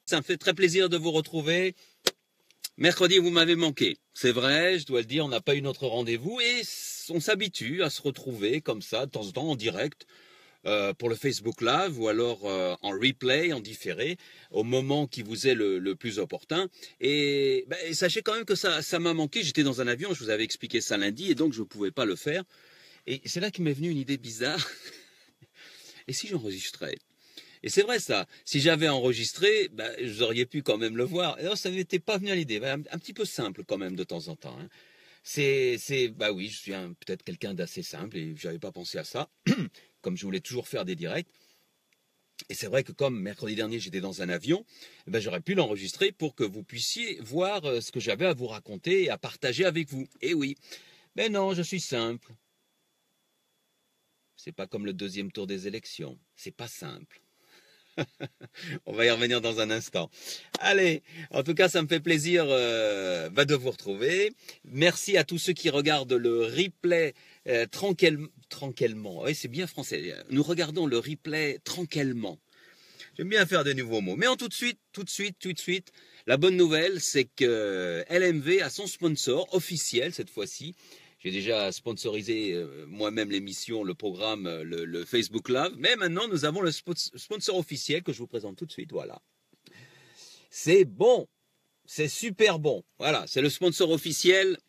Ça me fait très plaisir de vous retrouver. Mercredi, vous m'avez manqué. C'est vrai, je dois le dire, on n'a pas eu notre rendez-vous et on s'habitue à se retrouver comme ça, de temps en temps, en direct, pour le Facebook Live ou alors en replay, en différé, au moment qui vous est le plus opportun. Et sachez quand même que ça m'a manqué. J'étais dans un avion, je vous avais expliqué ça lundi, et donc je ne pouvais pas le faire. Et c'est là qu'il m'est venu une idée bizarre. Et si j'enregistrais ? Et c'est vrai ça, si j'avais enregistré, vous auriez pu quand même le voir. Alors, ça n'était pas venu à l'idée, un petit peu simple quand même de temps en temps. Hein. Oui, je suis peut-être quelqu'un d'assez simple et je n'avais pas pensé à ça, comme je voulais toujours faire des directs. Et c'est vrai que comme mercredi dernier j'étais dans un avion, j'aurais pu l'enregistrer pour que vous puissiez voir ce que j'avais à vous raconter et à partager avec vous. Et oui, mais non, je suis simple. C'est pas comme le deuxième tour des élections, c'est pas simple. On va y revenir dans un instant. Allez, en tout cas, ça me fait plaisir de vous retrouver. Merci à tous ceux qui regardent le replay tranquillement. Oui, c'est bien français. Nous regardons le replay tranquillement. J'aime bien faire de nouveaux mots. Mais tout de suite, la bonne nouvelle, c'est que LMV a son sponsor officiel cette fois-ci. J'ai déjà sponsorisé moi-même l'émission, le programme, le Facebook Live. Mais maintenant, nous avons le sponsor officiel que je vous présente tout de suite. Voilà. C'est bon. C'est super bon. Voilà, c'est le sponsor officiel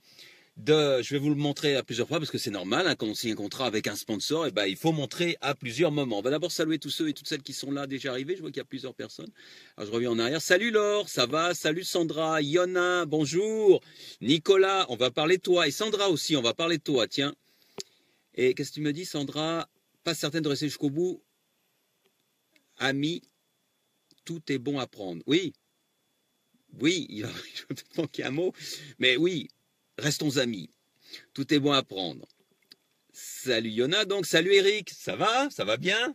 je vais vous le montrer à plusieurs fois parce que c'est normal, hein, quand on signe un contrat avec un sponsor, il faut montrer à plusieurs moments. On va d'abord saluer tous ceux et toutes celles qui sont là déjà arrivés. Je vois qu'il y a plusieurs personnes. Alors je reviens en arrière. Salut Laure, ça va? Salut Sandra, Yona, bonjour. Nicolas, on va parler de toi. Et Sandra aussi, on va parler de toi, tiens. Et qu'est-ce que tu me dis, Sandra? Pas certaine de rester jusqu'au bout. Ami, tout est bon à prendre. Oui, il va peut-être manquer un mot, mais oui. Restons amis. Tout est bon à prendre. Salut Yona, donc salut Eric, ça va bien?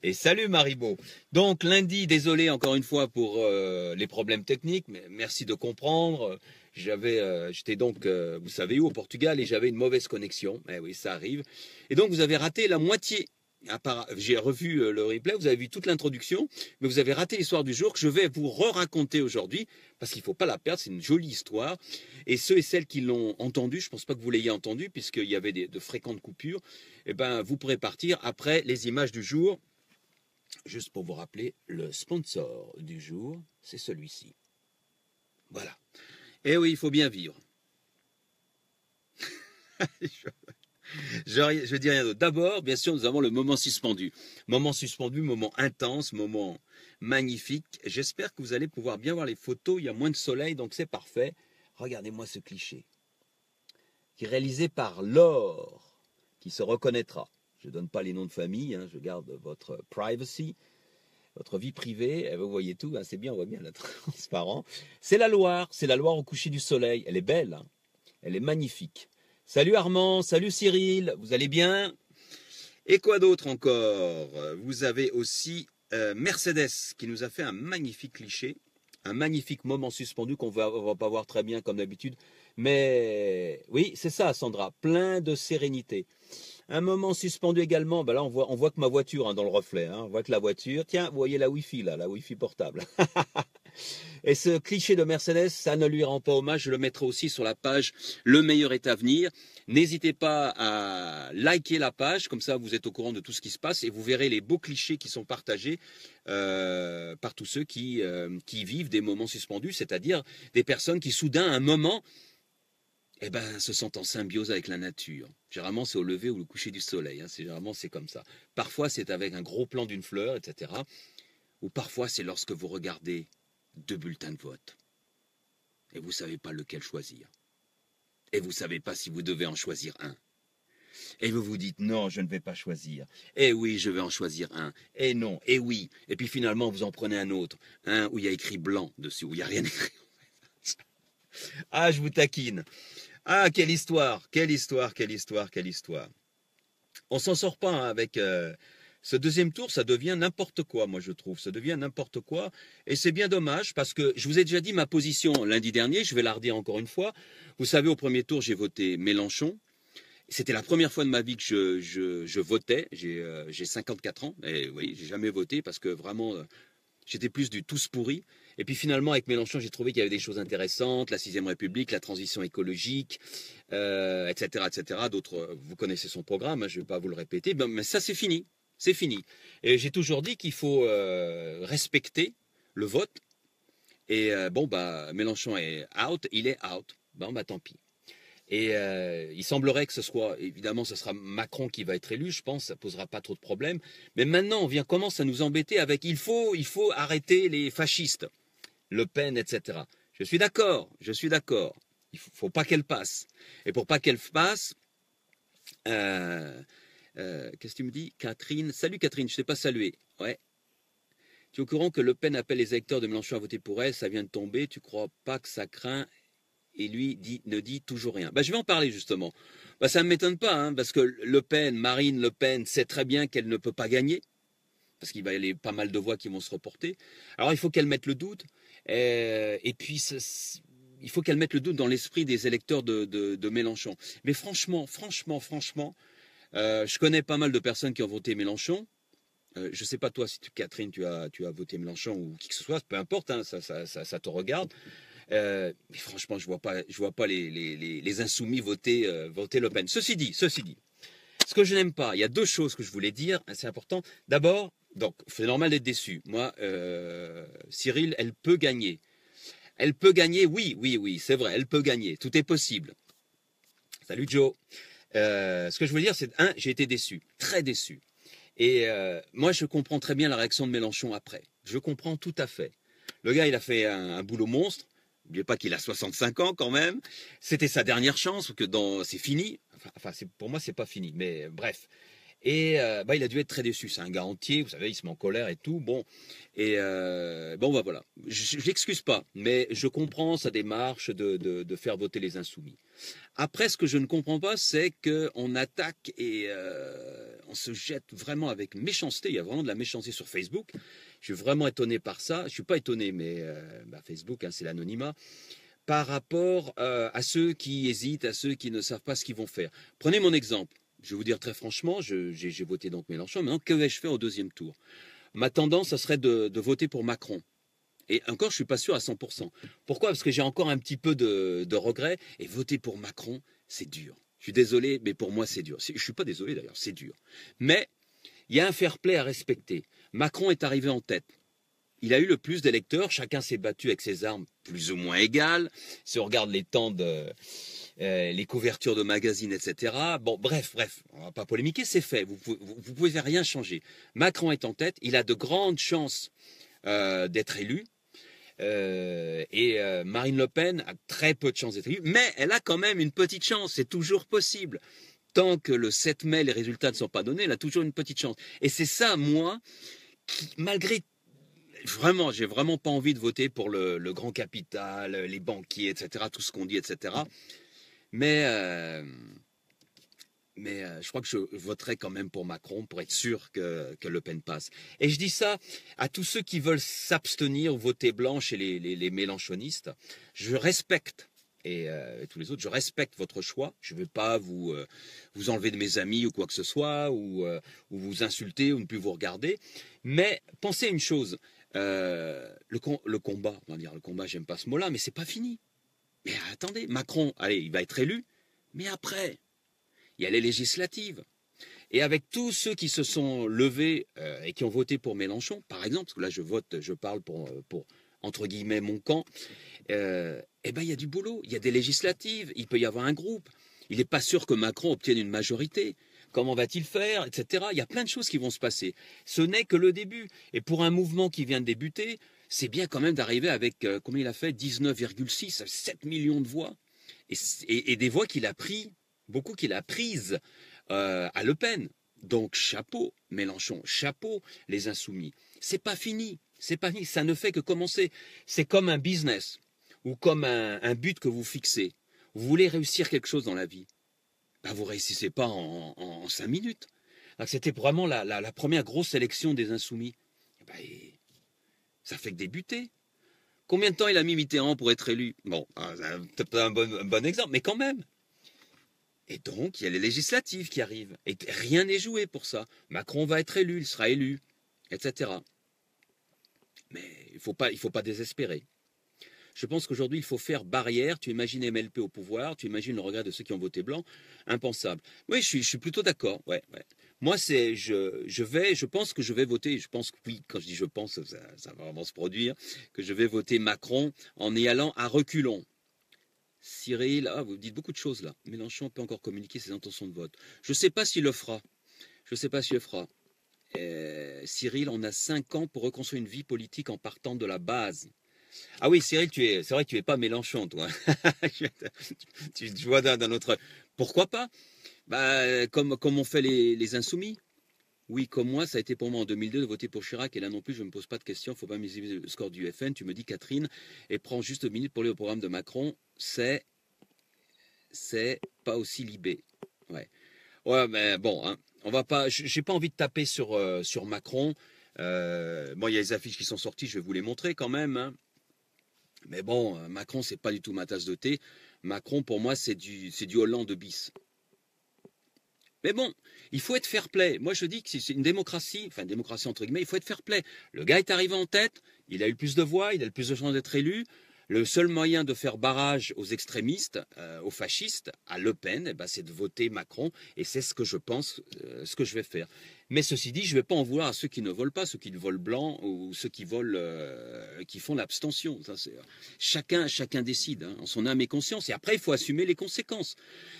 Et salut Maribo. Donc lundi, désolé encore une fois pour les problèmes techniques, mais merci de comprendre. J'étais donc, vous savez où, au Portugal, et j'avais une mauvaise connexion. Eh oui, ça arrive. Et donc vous avez raté la moitié. J'ai revu le replay, vous avez vu toute l'introduction, mais vous avez raté l'histoire du jour que je vais vous raconter aujourd'hui, parce qu'il ne faut pas la perdre, c'est une jolie histoire. Et ceux et celles qui l'ont entendu, je ne pense pas que vous l'ayez entendu, puisqu'il y avait de fréquentes coupures, vous pourrez partir après les images du jour. Juste pour vous rappeler, le sponsor du jour, c'est celui-ci. Voilà. Et oui, il faut bien vivre. Je dis rien d'autre. D'abord, bien sûr, nous avons le moment suspendu. Moment suspendu, moment intense, moment magnifique. J'espère que vous allez pouvoir bien voir les photos. Il y a moins de soleil, donc c'est parfait. Regardez-moi ce cliché. Qui est réalisé par Laure, qui se reconnaîtra. Je ne donne pas les noms de famille, hein, je garde votre privacy, votre vie privée. Vous voyez tout, hein, c'est bien, on voit bien, là, transparent. C'est la Loire au coucher du soleil. Elle est belle, hein, elle est magnifique. Salut Armand, salut Cyril, vous allez bien? Et quoi d'autre encore? Vous avez aussi Mercedes qui nous a fait un magnifique cliché, un magnifique moment suspendu qu'on va pas voir très bien comme d'habitude. Mais oui, c'est ça Sandra, plein de sérénité. Un moment suspendu également, là on voit que ma voiture hein, dans le reflet, hein, on voit que la voiture, tiens, vous voyez la Wi-Fi là, la Wi-Fi portable. Et ce cliché de Mercedes, ça ne lui rend pas hommage, je le mettrai aussi sur la page Le meilleur est à venir. N'hésitez pas à liker la page, comme ça vous êtes au courant de tout ce qui se passe et vous verrez les beaux clichés qui sont partagés par tous ceux qui vivent des moments suspendus, c'est-à-dire des personnes qui soudain à un moment se sentent en symbiose avec la nature. Généralement, c'est au lever ou au coucher du soleil. Hein. Généralement, c'est comme ça. Parfois, c'est avec un gros plan d'une fleur, etc. Ou parfois, c'est lorsque vous regardez 2 bulletins de vote. Et vous ne savez pas lequel choisir. Et vous ne savez pas si vous devez en choisir un. Et vous vous dites, non, je ne vais pas choisir. Et oui, je vais en choisir un. Et non, et oui. Et puis finalement, vous en prenez un autre. Un où il y a écrit blanc dessus, où il n'y a rien écrit. Ah, je vous taquine. Ah, quelle histoire. On s'en sort pas hein, avec ce deuxième tour, ça devient n'importe quoi, moi je trouve. Ça devient n'importe quoi. Et c'est bien dommage parce que je vous ai déjà dit ma position lundi dernier, je vais la redire encore une fois. Vous savez, au premier tour, j'ai voté Mélenchon. C'était la première fois de ma vie que je votais. J'ai 54 ans. Et oui, j'ai jamais voté parce que vraiment, J'étais plus du tous pourri. Et puis finalement, avec Mélenchon, j'ai trouvé qu'il y avait des choses intéressantes, la Sixième République, la transition écologique, etc., etc. D'autres, vous connaissez son programme, hein, je ne vais pas vous le répéter. Ben, mais ça, c'est fini. C'est fini. Et j'ai toujours dit qu'il faut respecter le vote. Et bon, bah, Mélenchon est out, il est out. Bon, bah, tant pis. Et il semblerait que ce soit, évidemment, ce sera Macron qui va être élu, je pense, ça posera pas trop de problèmes. Mais maintenant, commence à nous embêter avec il faut arrêter les fascistes, Le Pen, etc. Je suis d'accord, je suis d'accord. Il faut pas qu'elle passe. Et pour pas qu'elle passe, qu'est-ce que tu me dis, Catherine? Salut Catherine, je ne t'ai pas salué. Ouais. Tu es au courant que Le Pen appelle les électeurs de Mélenchon à voter pour elle, ça vient de tomber, tu crois pas que ça craint? Et lui ne dit toujours rien. Bah, je vais en parler justement. Bah, ça ne m'étonne pas, hein, parce que Marine Le Pen sait très bien qu'elle ne peut pas gagner, parce qu'il va y avoir pas mal de voix qui vont se reporter. Alors il faut qu'elle mette le doute, et puis il faut qu'elle mette le doute dans l'esprit des électeurs de Mélenchon. Mais franchement, je connais pas mal de personnes qui ont voté Mélenchon. Je ne sais pas toi, si Catherine, tu as voté Mélenchon ou qui que ce soit, peu importe, hein, ça te regarde. Mais franchement, je vois pas les insoumis voter Le Pen. Ceci dit, ce que je n'aime pas, il y a deux choses que je voulais dire, c'est important. D'abord, donc c'est normal d'être déçu. Moi, Cyril, elle peut gagner. Elle peut gagner, oui, c'est vrai, elle peut gagner. Tout est possible. Salut Joe. Ce que je veux dire, c'est j'ai été déçu, très déçu. Et moi, je comprends très bien la réaction de Mélenchon après. Je comprends tout à fait. Le gars, il a fait un boulot monstre. N'oubliez pas qu'il a 65 ans quand même. C'était sa dernière chance, que c'est fini. Enfin, pour moi, c'est pas fini, mais bref. Et il a dû être très déçu. C'est un gars entier, vous savez, il se met en colère et tout. Bon, et voilà. Je l'excuse pas, mais je comprends sa démarche de faire voter les insoumis. Après, ce que je ne comprends pas, c'est qu'on attaque et on se jette vraiment avec méchanceté. Il y a vraiment de la méchanceté sur Facebook. Je suis vraiment étonné par ça. Je ne suis pas étonné, mais Facebook, hein, c'est l'anonymat. Par rapport à ceux qui hésitent, à ceux qui ne savent pas ce qu'ils vont faire. Prenez mon exemple. Je vais vous dire très franchement, j'ai voté donc Mélenchon. Maintenant, que vais-je faire au deuxième tour? Ma tendance, ça serait de voter pour Macron. Et encore, je ne suis pas sûr à 100%. Pourquoi? Parce que j'ai encore un petit peu de regret. Et voter pour Macron, c'est dur. Je suis désolé, mais pour moi, c'est dur. Je ne suis pas désolé d'ailleurs, c'est dur. Mais il y a un fair play à respecter. Macron est arrivé en tête. Il a eu le plus d'électeurs. Chacun s'est battu avec ses armes plus ou moins égales. Si on regarde les temps les couvertures de magazines, etc. Bon, bref, on ne va pas polémiquer, c'est fait. Vous ne pouvez rien changer. Macron est en tête. Il a de grandes chances d'être élu. Marine Le Pen a très peu de chances d'être élue, mais elle a quand même une petite chance, c'est toujours possible. Tant que le 7 mai, les résultats ne sont pas donnés, elle a toujours une petite chance. Et c'est ça, moi, qui, malgré... Vraiment, j'ai vraiment pas envie de voter pour le grand capital, les banquiers, etc., tout ce qu'on dit, etc. Mais je crois que je voterai quand même pour Macron pour être sûr que Le Pen passe. Et je dis ça à tous ceux qui veulent s'abstenir ou voter blanc chez les mélenchonistes. Je respecte, et tous les autres, je respecte votre choix. Je ne vais pas vous enlever de mes amis ou quoi que ce soit, ou vous insulter ou ne plus vous regarder. Mais pensez une chose, le combat, on va dire le combat, j'aime pas ce mot-là, mais c'est pas fini. Mais attendez, Macron, allez, il va être élu, mais après... il y a les législatives. Et avec tous ceux qui se sont levés et qui ont voté pour Mélenchon, par exemple, parce que là je parle pour entre guillemets mon camp, il y a du boulot, il y a des législatives, il peut y avoir un groupe. Il n'est pas sûr que Macron obtienne une majorité. Comment va-t-il faire, etc. Il y a plein de choses qui vont se passer. Ce n'est que le début. Et pour un mouvement qui vient de débuter, c'est bien quand même d'arriver avec, combien il a fait, 19,6, 7 millions de voix. Et des voix qu'il a pris, beaucoup qu'il a prises à Le Pen. Donc chapeau Mélenchon, chapeau les insoumis. C'est pas fini, ça ne fait que commencer. C'est comme un business ou comme un but que vous fixez. Vous voulez réussir quelque chose dans la vie, vous ne réussissez pas en 5 minutes. C'était vraiment la première grosse élection des insoumis. Ça fait que débuter. Combien de temps il a mis Mitterrand pour être élu? Bon, c'est peut-être un bon exemple, mais quand même. Et donc, il y a les législatives qui arrivent. Et rien n'est joué pour ça. Macron va être élu, il sera élu, etc. Mais il faut pas désespérer. Je pense qu'aujourd'hui, il faut faire barrière. Tu imagines MLP au pouvoir, tu imagines le regret de ceux qui ont voté blanc, impensable. Oui, je suis plutôt d'accord. Ouais, ouais. Moi, je pense que je vais voter. Je pense que oui, quand je dis je pense, ça va vraiment se produire, que je vais voter Macron en y allant à reculons. Cyril, vous dites beaucoup de choses là. Mélenchon peut encore communiquer ses intentions de vote. Je ne sais pas s'il le fera. Je ne sais pas s'il le fera. Cyril, on a 5 ans pour reconstruire une vie politique en partant de la base. Ah oui, Cyril, c'est vrai que tu n'es pas Mélenchon, toi. Tu vois d'un autre. Pourquoi pas? Comme ont fait les Insoumis. Oui, comme moi, ça a été pour moi en 2002 de voter pour Chirac. Et là non plus, je ne me pose pas de questions. Il ne faut pas miser le score du FN. Tu me dis, Catherine, et prends juste 2 minutes pour lire le programme de Macron. C'est pas aussi libé. Ouais, mais bon, hein, on va pas. J'ai pas envie de taper sur Macron. Bon, il y a les affiches qui sont sorties. Je vais vous les montrer quand même. Hein. Mais bon, Macron, c'est pas du tout ma tasse de thé. Macron, pour moi, c'est du Hollande bis. Mais bon, il faut être fair-play. Moi, je dis que c'est une démocratie, enfin une démocratie entre guillemets, il faut être fair-play. Le gars est arrivé en tête, il a eu le plus de voix, il a le plus de chances d'être élu. Le seul moyen de faire barrage aux extrémistes, aux fascistes, à Le Pen, c'est de voter Macron. Et c'est ce que je pense, ce que je vais faire. Mais ceci dit, je ne vais pas en vouloir à ceux qui ne volent pas, ceux qui volent blanc ou ceux qui volent, qui font l'abstention. Chacun décide, hein, en son âme et conscience. Et après, il faut assumer les conséquences.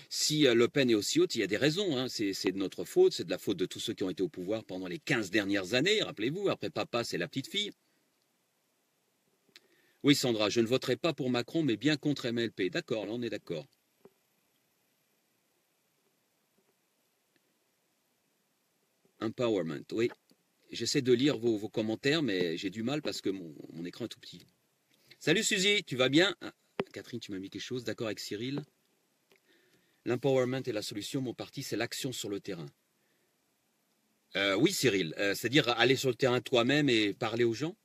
Si Le Pen est aussi haute, il y a des raisons. Hein. C'est de notre faute, c'est de la faute de tous ceux qui ont été au pouvoir pendant les 15 dernières années. Rappelez-vous, après papa, c'est la petite fille. Oui, Sandra, je ne voterai pas pour Macron, mais bien contre MLP. D'accord, là, on est d'accord. Empowerment, oui. J'essaie de lire vos commentaires, mais j'ai du mal parce que mon écran est tout petit. Salut Suzy, tu vas bien? Catherine, tu m'as mis quelque chose, d'accord avec Cyril? L'empowerment est la solution, mon parti, c'est l'action sur le terrain. Oui, Cyril, c'est-à-dire aller sur le terrain toi-même et parler aux gens?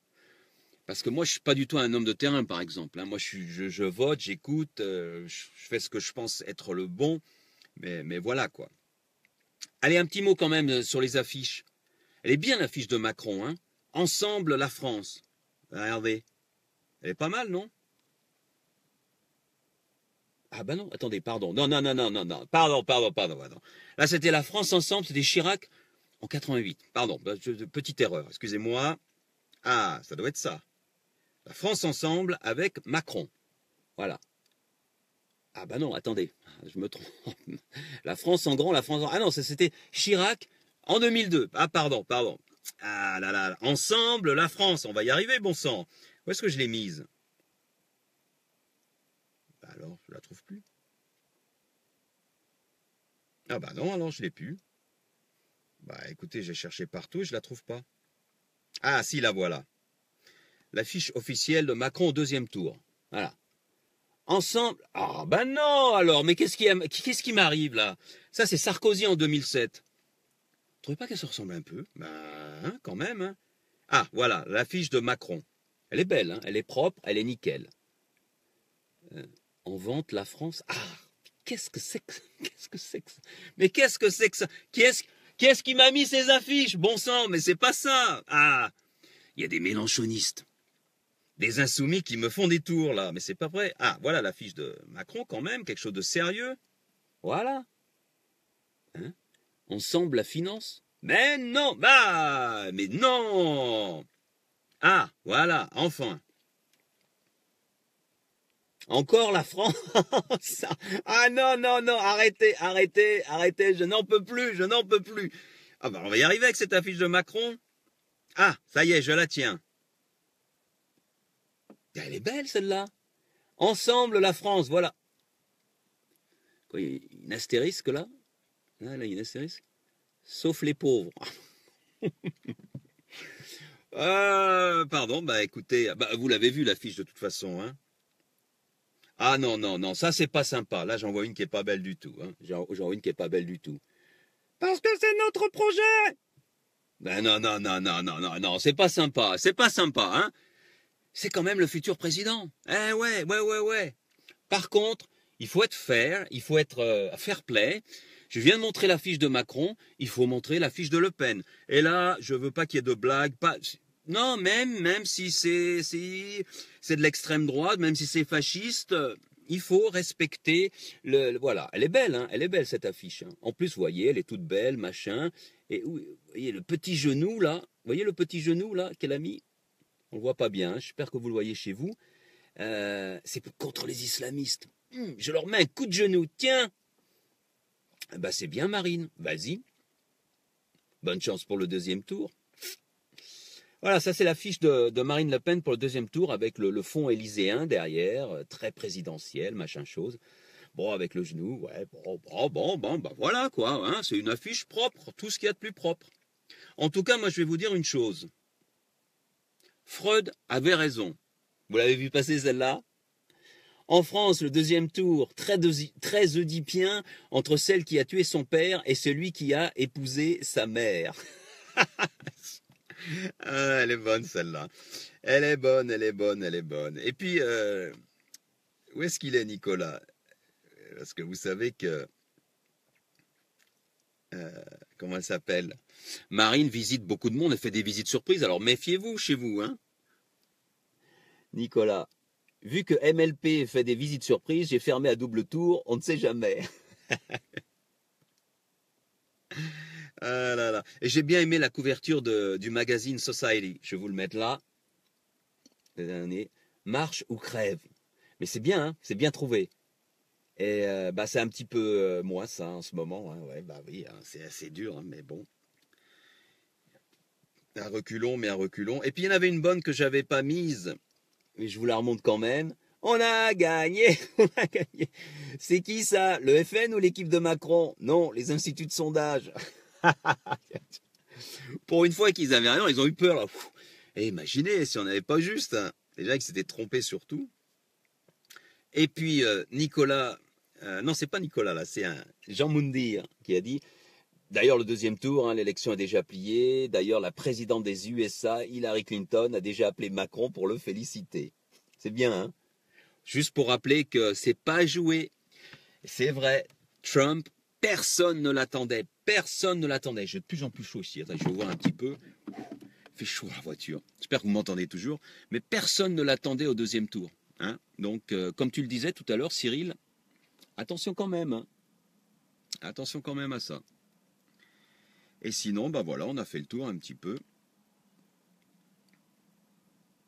Parce que moi, je ne suis pas du tout un homme de terrain, par exemple. Moi, je vote, j'écoute, je fais ce que je pense être le bon, mais voilà, quoi. Allez, un petit mot quand même sur les affiches. Elle est bien, l'affiche de Macron, hein. Ensemble, la France. Regardez. Elle est pas mal, non? Ah ben non, attendez, pardon. Non. Pardon. Là, c'était la France ensemble, c'était Chirac en 88. Pardon, petite erreur, excusez-moi. Ah, ça doit être ça. La France ensemble avec Macron. Voilà. Ah ben non, attendez, je me trompe. La France en grand, la France en... Ah non, c'était Chirac en 2002. Ah pardon. Ah là. Ensemble, la France, on va y arriver, bon sang. Où est-ce que je l'ai mise? Alors, je la trouve plus. Ah bah non, alors je l'ai plus. Écoutez, j'ai cherché partout et je la trouve pas. Ah si, la voilà. L'affiche officielle de Macron au 2e tour. Voilà. Ensemble. Ah ben non alors, mais qu'est-ce qui m'arrive là? Ça c'est Sarkozy en 2007. Vous trouvez pas qu'elle se ressemble un peu? Quand même. Hein. Ah voilà, l'affiche de Macron. Elle est belle, hein, elle est propre, elle est nickel. En vente la France. Ah, qu'est-ce que c'est que ça? Mais qu'est-ce que c'est que ça? Qui est-ce qui m'a mis ces affiches? Bon sang, mais c'est pas ça. Ah, il y a des mélenchonistes. Des insoumis qui me font des tours, là. Mais c'est pas vrai. Ah, voilà l'affiche de Macron, quand même. Quelque chose de sérieux. Voilà. Hein? Ensemble, la finance. Mais non. Mais non. Ah, voilà, enfin. Encore la France. Ah non, arrêtez. Je n'en peux plus. Ah on va y arriver avec cette affiche de Macron. Ah, ça y est, je la tiens. Elle est belle, celle-là. Ensemble, la France, voilà. Quoi, il y a une astérisque, là? Ah, là, il y a une astérisque. Sauf les pauvres. Pardon, écoutez, vous l'avez vu, l'affiche, de toute façon, hein. Ah non, ça, c'est pas sympa. Là, j'en vois une qui est pas belle du tout. Hein. J'en vois une qui est pas belle du tout. Parce que c'est notre projet. Non, c'est pas sympa. Hein. C'est quand même le futur président. Eh ouais. Par contre, il faut être fair, il faut être fair play. Je viens de montrer l'affiche de Macron, il faut montrer l'affiche de Le Pen. Et là, je veux pas qu'il y ait de blagues. non, même c'est de l'extrême droite, même si c'est fasciste, il faut respecter voilà, elle est belle, hein, elle est belle cette affiche. Hein. En plus, vous voyez, elle est toute belle, machin. Et vous voyez le petit genou là, vous voyez le petit genou là qu'elle a mis. On le voit pas bien. Hein, j'espère que vous le voyez chez vous. C'est contre les islamistes. Je leur mets un coup de genou. Tiens. Bah c'est bien Marine. Vas-y. Bonne chance pour le deuxième tour. Voilà, ça c'est l'affiche de Marine Le Pen pour le deuxième tour avec le fond élyséen derrière, très présidentiel, machin chose. Bon, avec le genou, ouais, bon, bah voilà quoi, hein, c'est une affiche propre, tout ce qu'il y a de plus propre. En tout cas, moi je vais vous dire une chose. Freud avait raison. Vous l'avez vu passer celle-là? En France, le deuxième tour, très oedipien, entre celle qui a tué son père et celui qui a épousé sa mère. Ah, elle est bonne celle-là. Elle est bonne, elle est bonne, elle est bonne. Et puis, où est-ce qu'il est, Nicolas? Parce que vous savez que... comment elle s'appelle? Marine visite beaucoup de monde, elle fait des visites surprises, alors méfiez-vous chez vous, hein? Nicolas, vu que MLP fait des visites surprises, j'ai fermé à double tour, on ne sait jamais. Ah là là. Et j'ai bien aimé la couverture du magazine Society. Je vais vous le mettre là. Le dernier. Marche ou crève. Mais c'est bien, hein, c'est bien trouvé. Et bah c'est un petit peu moi ça en ce moment. Hein, ouais, bah oui, hein, c'est assez dur, hein, mais bon. Un reculon, mais un reculon. Et puis il y en avait une bonne que j'avais pas mise, mais je vous la remonte quand même. On a gagné, on a gagné. C'est qui ça? Le FN ou l'équipe de Macron? Non, les instituts de sondage. Pour une fois qu'ils avaient rien, ils ont eu peur là. Et imaginez si on n'avait pas juste. Hein. Déjà qu'ils s'étaient trompés sur tout. Et puis Nicolas, non c'est pas Nicolas là, c'est un Jean Moundir qui a dit. D'ailleurs le deuxième tour, hein, l'élection est déjà pliée. D'ailleurs la présidente des USA, Hillary Clinton, a déjà appelé Macron pour le féliciter. C'est bien, hein? Juste pour rappeler que c'est pas joué. C'est vrai, Trump, personne ne l'attendait. Personne ne l'attendait. J'ai de plus en plus chaud ici. Attends, je vais voir un petit peu. Il fait chaud la voiture. J'espère que vous m'entendez toujours. Mais personne ne l'attendait au deuxième tour. Hein. Donc, comme tu le disais tout à l'heure, Cyril, attention quand même. Hein. Attention quand même à ça. Et sinon, bah voilà, on a fait le tour un petit peu.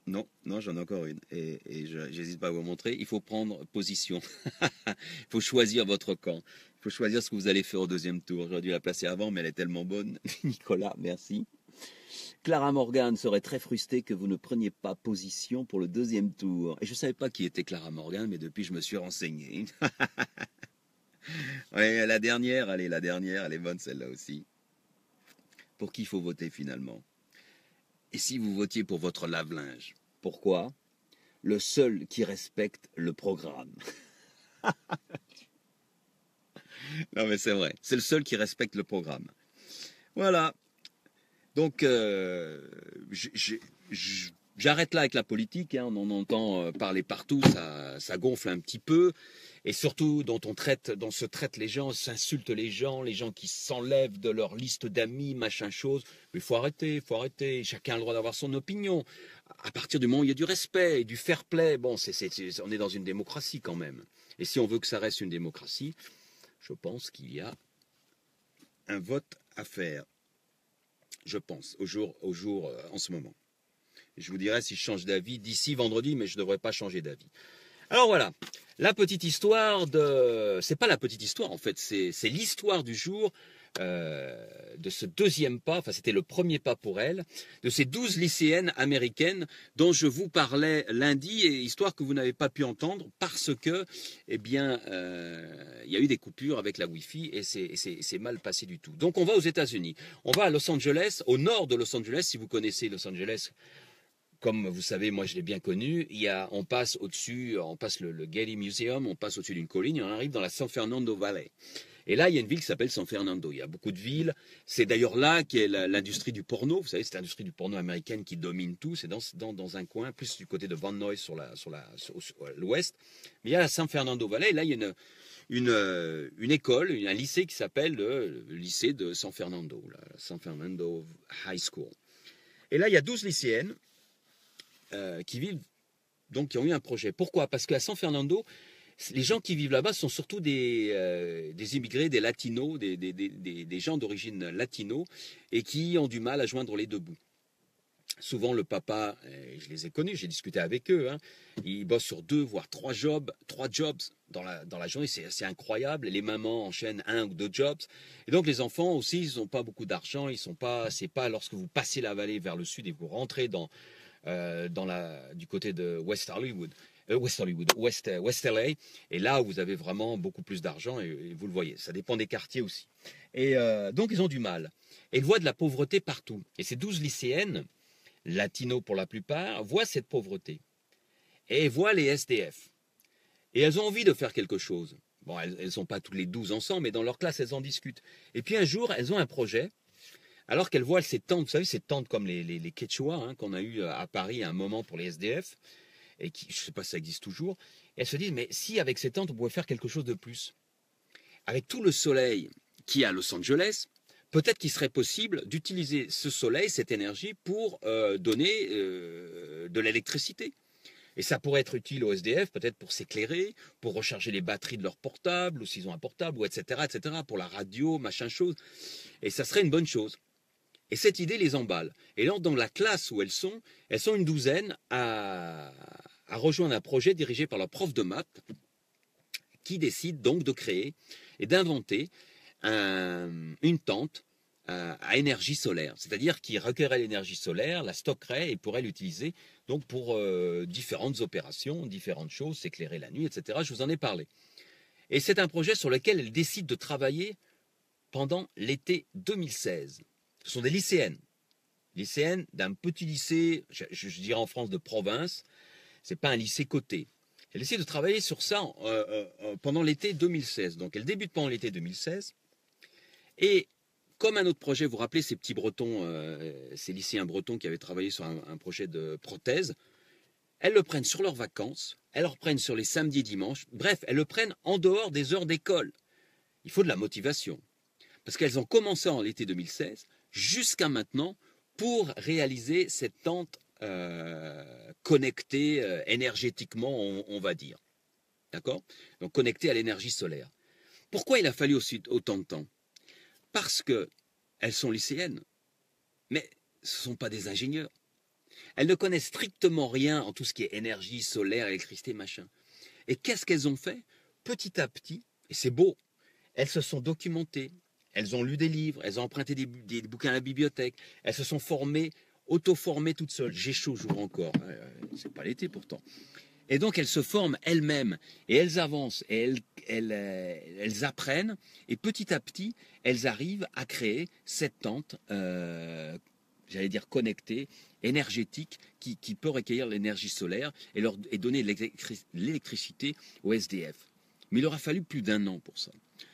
Non, non, j'en ai encore une. Et j'hésite pas à vous montrer. Il faut prendre position. Il faut choisir votre camp. Il faut choisir ce que vous allez faire au deuxième tour. J'aurais dû la placer avant, mais elle est tellement bonne. Nicolas, merci. Clara Morgan serait très frustrée que vous ne preniez pas position pour le deuxième tour. Et je ne savais pas qui était Clara Morgan, mais depuis je me suis renseigné. Ouais, la dernière, elle est bonne celle-là aussi. Pour qui il faut voter finalement? Et si vous votiez pour votre lave-linge? Pourquoi? Le seul qui respecte le programme. Non mais c'est vrai, c'est le seul qui respecte le programme. Voilà. Donc j'arrête là avec la politique, hein, on en entend parler partout, ça gonfle un petit peu. Et surtout, dont se traite les gens, s'insulte les gens qui s'enlèvent de leur liste d'amis, machin chose. Mais il faut arrêter. Chacun a le droit d'avoir son opinion. À partir du moment où il y a du respect et du fair play, bon, on est dans une démocratie quand même. Et si on veut que ça reste une démocratie, je pense qu'il y a un vote à faire. Je pense, en ce moment. Et je vous dirai si je change d'avis d'ici vendredi, mais je ne devrais pas changer d'avis. Alors voilà, la petite histoire c'est pas la petite histoire en fait, c'est l'histoire du jour de ce deuxième pas, enfin c'était le premier pas pour elle, de ces 12 lycéennes américaines dont je vous parlais lundi, et histoire que vous n'avez pas pu entendre parce que, eh bien, il y a eu des coupures avec la Wi-Fi et c'est mal passé du tout. Donc on va aux États-Unis, on va à Los Angeles, au nord de Los Angeles, si vous connaissez Los Angeles. Comme vous savez, moi je l'ai bien connu, on passe au-dessus, on passe le Getty Museum, on passe au-dessus d'une colline et on arrive dans la San Fernando Valley. Et là, il y a une ville qui s'appelle San Fernando. Il y a beaucoup de villes. C'est d'ailleurs là qu'est l'industrie du porno. Vous savez, c'est l'industrie du porno américaine qui domine tout. C'est dans un coin, plus du côté de Van Nuys sur l'ouest. Mais il y a la San Fernando Valley. Et là, il y a une école, un lycée qui s'appelle le lycée de San Fernando, la San Fernando High School. Et là, il y a 12 lycéennes qui vivent, donc qui ont eu un projet. Pourquoi? Parce qu'à San Fernando, les gens qui vivent là-bas sont surtout des immigrés, des latinos, des gens d'origine latino, et qui ont du mal à joindre les deux bouts. Souvent, le papa, je les ai connus, j'ai discuté avec eux, hein, ils bossent sur 2 voire 3 jobs dans la journée, c'est assez incroyable. Les mamans enchaînent 1 ou 2 jobs. Et donc, les enfants aussi, ils n'ont pas beaucoup d'argent. C'est pas lorsque vous passez la vallée vers le sud et vous rentrez du côté de West Hollywood, West LA, et là où vous avez vraiment beaucoup plus d'argent, et vous le voyez, ça dépend des quartiers aussi. Et donc, ils ont du mal. Et ils voient de la pauvreté partout. Et ces 12 lycéennes, latinos pour la plupart, voient cette pauvreté et voient les SDF. Et elles ont envie de faire quelque chose. Bon, elles ne sont pas toutes les 12 ensemble, mais dans leur classe, elles en discutent. Et puis un jour, elles ont un projet, alors qu'elles voient ces tentes, vous savez, ces tentes comme les Quechua, hein, qu'on a eu à Paris à un moment pour les SDF, et qui, je ne sais pas si ça existe toujours, et elles se disent, mais si avec ces tentes, on pouvait faire quelque chose de plus. Avec tout le soleil qu'il y a à Los Angeles, peut-être qu'il serait possible d'utiliser ce soleil, cette énergie, pour donner de l'électricité. Et ça pourrait être utile aux SDF, peut-être pour s'éclairer, pour recharger les batteries de leur portable, ou s'ils ont un portable, ou etc., pour la radio, machin chose. Et ça serait une bonne chose. Et cette idée les emballe. Et là, dans la classe où elles sont une douzaine à rejoindre un projet dirigé par leur prof de maths, qui décide donc de créer et d'inventer une tente à énergie solaire, c'est-à-dire qui recueillerait l'énergie solaire, la stockerait et pourrait l'utiliser donc pour différentes opérations, différentes choses, s'éclairer la nuit, etc. Je vous en ai parlé. Et c'est un projet sur lequel elle décide de travailler pendant l'été 2016. Ce sont des lycéennes d'un petit lycée, je dirais en France de province, c'est pas un lycée coté. Elle décide de travailler sur ça pendant l'été 2016. Donc elle débute pendant l'été 2016. Et comme un autre projet, vous vous rappelez ces petits bretons, ces lycéens bretons qui avaient travaillé sur un projet de prothèse, elles le prennent sur leurs vacances, elles le reprennent sur les samedis et dimanches, bref, elles le prennent en dehors des heures d'école. Il faut de la motivation. Parce qu'elles ont commencé en l'été 2016 jusqu'à maintenant pour réaliser cette tente connectée énergétiquement, on va dire. D'accord? Donc connectée à l'énergie solaire. Pourquoi il a fallu aussi autant de temps? Parce qu'elles sont lycéennes, mais ce ne sont pas des ingénieurs. Elles ne connaissent strictement rien en tout ce qui est énergie solaire, électricité, machin. Et qu'est-ce qu'elles ont fait? Petit à petit, et c'est beau, elles se sont documentées, elles ont lu des livres, elles ont emprunté des bouquins à la bibliothèque, elles se sont formées, auto-formées toutes seules. J'ai chaud, j'ouvre encore. C'est pas l'été pourtant. Et donc elles se forment elles-mêmes et elles avancent et elles apprennent et petit à petit elles arrivent à créer cette tente, j'allais dire connectée, énergétique, qui peut recueillir l'énergie solaire et donner l'électricité aux SDF. Mais il aura fallu plus d'1 an pour ça.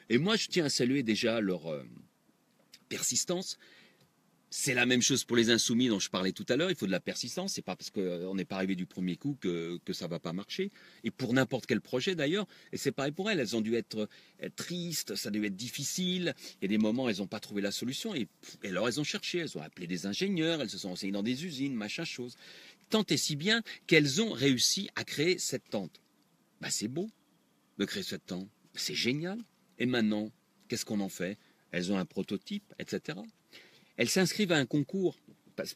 Et moi je tiens à saluer déjà leur persistance. C'est la même chose pour les insoumis dont je parlais tout à l'heure. Il faut de la persistance. C'est pas parce qu'on n'est pas arrivé du premier coup que ça va pas marcher. Et pour n'importe quel projet d'ailleurs. Et c'est pareil pour elles. Elles ont dû être tristes, ça a dû être difficile. Il y a des moments, elles n'ont pas trouvé la solution. Et alors elles ont cherché. Elles ont appelé des ingénieurs. Elles se sont renseignées dans des usines, machin chose. Tant et si bien qu'elles ont réussi à créer cette tente. Bah, c'est beau de créer cette tente. C'est génial. Et maintenant, qu'est-ce qu'on en fait? Elles ont un prototype, etc. Elles s'inscrivent à un concours,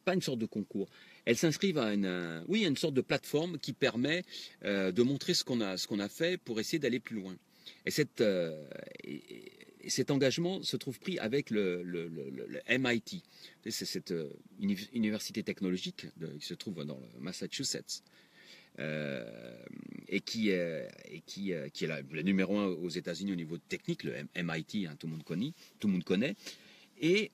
pas une sorte de concours, elles s'inscrivent à une sorte de plateforme qui permet de montrer ce qu'on a fait pour essayer d'aller plus loin. Et cet engagement se trouve pris avec le MIT, c'est cette université technologique qui se trouve dans le Massachusetts. Et qui est le numéro 1 aux États-Unis au niveau technique, le MIT, hein, tout le monde connaît. Et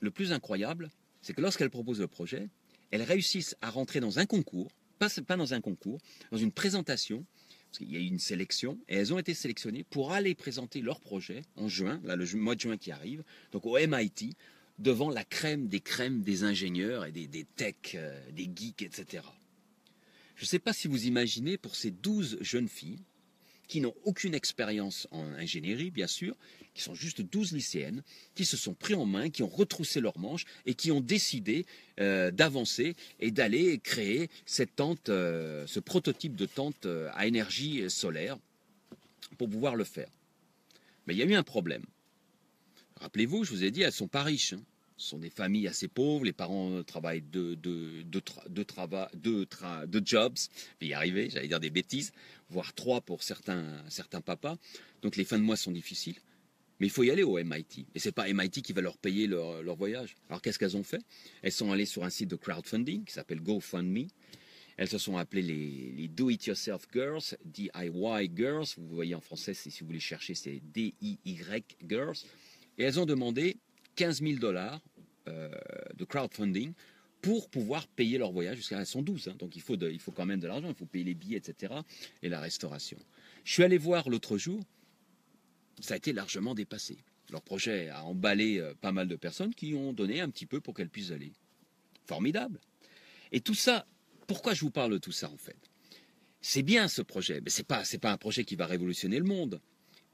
le plus incroyable, c'est que lorsqu'elles proposent le projet, elles réussissent à rentrer dans un concours, pas dans un concours, dans une présentation, parce qu'il y a eu une sélection, et elles ont été sélectionnées pour aller présenter leur projet en juin, là, le mois de juin qui arrive, donc au MIT, devant la crème des ingénieurs et des techs, des geeks, etc. Je ne sais pas si vous imaginez pour ces 12 jeunes filles qui n'ont aucune expérience en ingénierie, bien sûr, qui sont juste 12 lycéennes, qui se sont pris en main, qui ont retroussé leurs manches et qui ont décidé d'avancer et d'aller créer cette tente, ce prototype de tente à énergie solaire pour pouvoir le faire. Mais il y a eu un problème. Rappelez-vous, je vous ai dit, elles ne sont pas riches. Hein. Ce sont des familles assez pauvres, les parents travaillent deux jobs, je vais y arriver, j'allais dire des bêtises, voire 3 pour certains papas. Donc les fins de mois sont difficiles, mais il faut y aller au MIT. Et ce n'est pas MIT qui va leur payer leur voyage. Alors qu'est-ce qu'elles ont fait? Elles sont allées sur un site de crowdfunding qui s'appelle GoFundMe. Elles se sont appelées les Do-It-Yourself Girls, DIY Girls. Vous voyez en français, si vous voulez chercher, c'est DIY Girls. Et elles ont demandé 15 000 $ de crowdfunding pour pouvoir payer leur voyage jusqu'à elles sont 12, hein, donc il faut quand même de l'argent, il faut payer les billets, etc. et la restauration. Je suis allé voir l'autre jour, ça a été largement dépassé. Leur projet a emballé pas mal de personnes qui ont donné un petit peu pour qu'elles puissent aller. Formidable. Et tout ça, pourquoi je vous parle de tout ça en fait? C'est bien ce projet, mais c'est pas un projet qui va révolutionner le monde,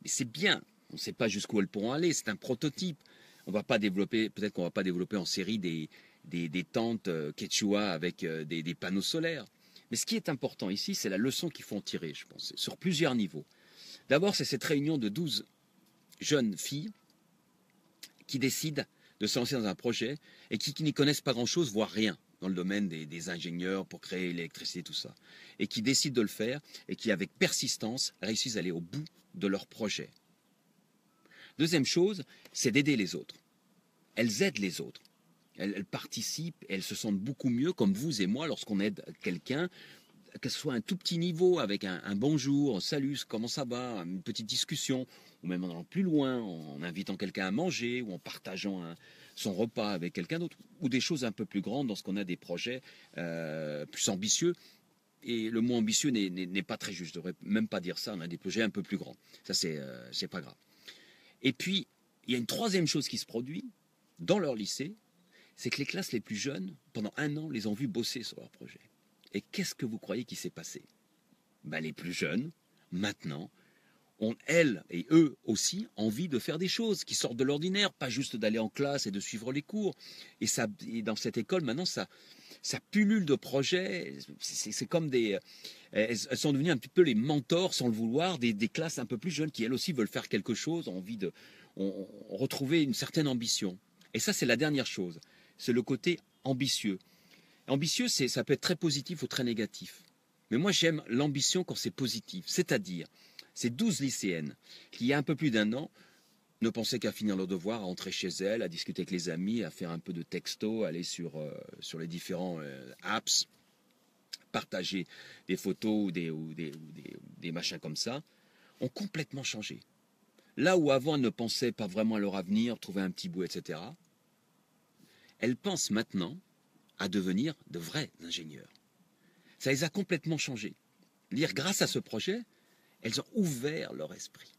mais c'est bien. On ne sait pas jusqu'où elles pourront aller, c'est un prototype. On va pas développer, peut-être qu'on va pas développer en série des tentes quechua avec des panneaux solaires. Mais ce qui est important ici, c'est la leçon qu'il faut en tirer, je pense, sur plusieurs niveaux. D'abord, c'est cette réunion de 12 jeunes filles qui décident de se lancer dans un projet et qui n'y connaissent pas grand-chose, voire rien, dans le domaine des ingénieurs pour créer l'électricité, tout ça. Et qui décident de le faire et qui, avec persistance, réussissent à aller au bout de leur projet. Deuxième chose, c'est d'aider les autres. Elles aident les autres. Elles participent, elles se sentent beaucoup mieux, comme vous et moi, lorsqu'on aide quelqu'un, que ce soit un tout petit niveau, avec un bonjour, un salut, comment ça va, une petite discussion, ou même en allant plus loin, en invitant quelqu'un à manger, ou en partageant son repas avec quelqu'un d'autre, ou des choses un peu plus grandes lorsqu'on a des projets plus ambitieux. Et le mot ambitieux n'est pas très juste, je ne devrais même pas dire ça, on a des projets un peu plus grands. Ça, c'est pas grave. Et puis, il y a une troisième chose qui se produit dans leur lycée, c'est que les classes les plus jeunes, pendant 1 an, les ont vus bosser sur leur projet. Et qu'est-ce que vous croyez qui s'est passé? Les plus jeunes, maintenant, ont, elles et eux aussi, envie de faire des choses qui sortent de l'ordinaire, pas juste d'aller en classe et de suivre les cours. Et dans cette école, maintenant, ça pullule de projets. C'est comme elles sont devenues un petit peu les mentors, sans le vouloir, des classes un peu plus jeunes qui, elles aussi, veulent faire quelque chose, ont envie de retrouver une certaine ambition. Et ça, c'est la dernière chose. C'est le côté ambitieux. Ambitieux, ça peut être très positif ou très négatif. Mais moi, j'aime l'ambition quand c'est positif. C'est-à-dire, ces 12 lycéennes qui, il y a un peu plus d'1 an, ne pensaient qu'à finir leur devoir, à entrer chez elles, à discuter avec les amis, à faire un peu de texto, aller sur les différents apps, partager des photos ou des machins comme ça, ont complètement changé. Là où avant elles ne pensaient pas vraiment à leur avenir, trouver un petit bout, etc., elles pensent maintenant à devenir de vrais ingénieurs. Ça les a complètement changés. Dire grâce à ce projet, elles ont ouvert leur esprit.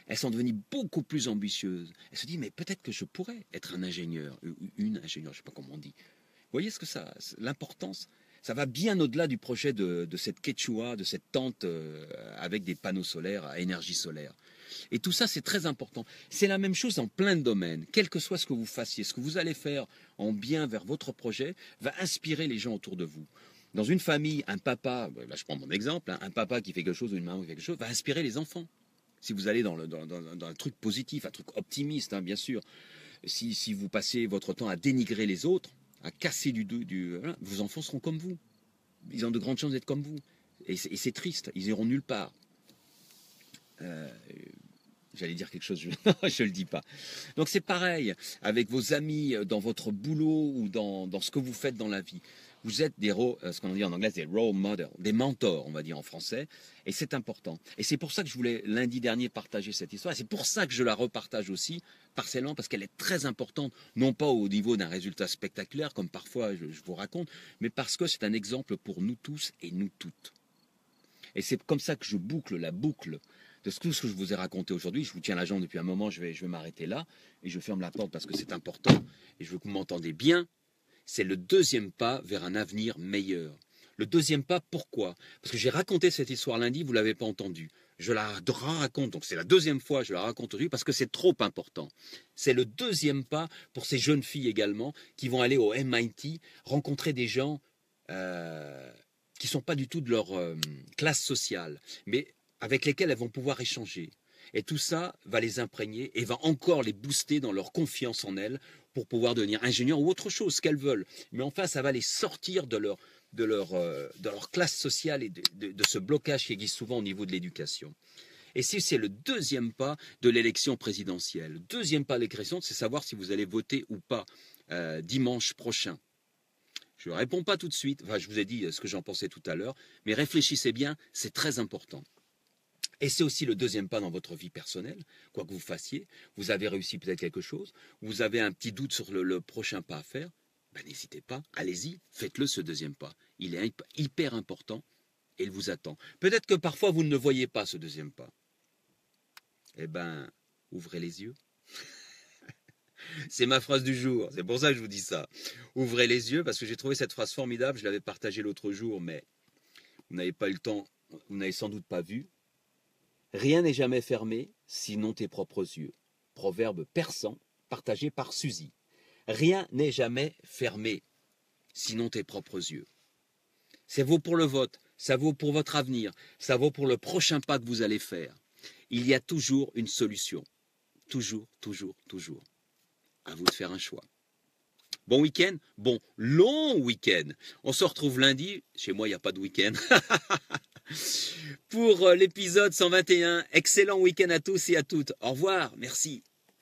Elles sont devenues beaucoup plus ambitieuses. Elles se disent, mais peut-être que je pourrais être un ingénieur, une ingénieure, je ne sais pas comment on dit. Vous voyez ce que ça, l'importance, ça va bien au-delà du projet de cette quechua, de cette tente avec des panneaux solaires à énergie solaire. Et tout ça, c'est très important. C'est la même chose dans plein de domaines. Quel que soit ce que vous fassiez, ce que vous allez faire en bien vers votre projet va inspirer les gens autour de vous. Dans une famille, un papa, là je prends mon exemple, un papa qui fait quelque chose ou une maman qui fait quelque chose, va inspirer les enfants. Si vous allez dans un truc positif, un truc optimiste, bien sûr. Si vous passez votre temps à dénigrer les autres, à casser voilà, vos enfants seront comme vous. Ils ont de grandes chances d'être comme vous. Et c'est triste, ils iront nulle part. J'allais dire quelque chose, je ne le dis pas. Donc c'est pareil avec vos amis, dans votre boulot ou dans ce que vous faites dans la vie. Vous êtes ce qu'on dit en anglais, des role models, des mentors, on va dire en français, et c'est important. Et c'est pour ça que je voulais lundi dernier partager cette histoire, et c'est pour ça que je la repartage aussi, partiellement, parce qu'elle est très importante, non pas au niveau d'un résultat spectaculaire, comme parfois je vous raconte, mais parce que c'est un exemple pour nous tous et nous toutes. Et c'est comme ça que je boucle la boucle de tout ce que je vous ai raconté aujourd'hui. Je vous tiens la jambe depuis un moment, je vais m'arrêter là, et je ferme la porte parce que c'est important, et je veux que vous m'entendez bien. C'est le deuxième pas vers un avenir meilleur. Le deuxième pas, pourquoi? Parce que j'ai raconté cette histoire lundi, vous ne l'avez pas entendu. Je la raconte, donc c'est la deuxième fois que je la raconte aujourd'hui parce que c'est trop important. C'est le deuxième pas pour ces jeunes filles également qui vont aller au MIT rencontrer des gens qui ne sont pas du tout de leur classe sociale, mais avec lesquels elles vont pouvoir échanger. Et tout ça va les imprégner et va encore les booster dans leur confiance en elles pour pouvoir devenir ingénieurs ou autre chose, ce qu'elles veulent. Mais enfin, ça va les sortir de leur classe sociale et de ce blocage qui existe souvent au niveau de l'éducation. Et si c'est le deuxième pas de l'élection présidentielle, le deuxième pas de l'élection, c'est savoir si vous allez voter ou pas dimanche prochain. Je ne réponds pas tout de suite, enfin, je vous ai dit ce que j'en pensais tout à l'heure, mais réfléchissez bien, c'est très important. Et c'est aussi le deuxième pas dans votre vie personnelle, quoi que vous fassiez. Vous avez réussi peut-être quelque chose, vous avez un petit doute sur le prochain pas à faire, ben, n'hésitez pas, allez-y, faites-le ce deuxième pas. Il est hyper important et il vous attend. Peut-être que parfois vous ne le voyez pas ce deuxième pas. Eh bien, ouvrez les yeux. C'est ma phrase du jour, c'est pour ça que je vous dis ça. Ouvrez les yeux parce que j'ai trouvé cette phrase formidable, je l'avais partagée l'autre jour, mais vous n'avez pas eu le temps, vous n'avez sans doute pas vu. Rien n'est jamais fermé, sinon tes propres yeux. Proverbe persan, partagé par Suzy. Rien n'est jamais fermé, sinon tes propres yeux. Ça vaut pour le vote, ça vaut pour votre avenir, ça vaut pour le prochain pas que vous allez faire. Il y a toujours une solution. Toujours, toujours, toujours. À vous de faire un choix. Bon week-end, bon long week-end. On se retrouve lundi. Chez moi, il n'y a pas de week-end. Pour l'épisode 121. Excellent week-end à tous et à toutes. Au revoir. Merci.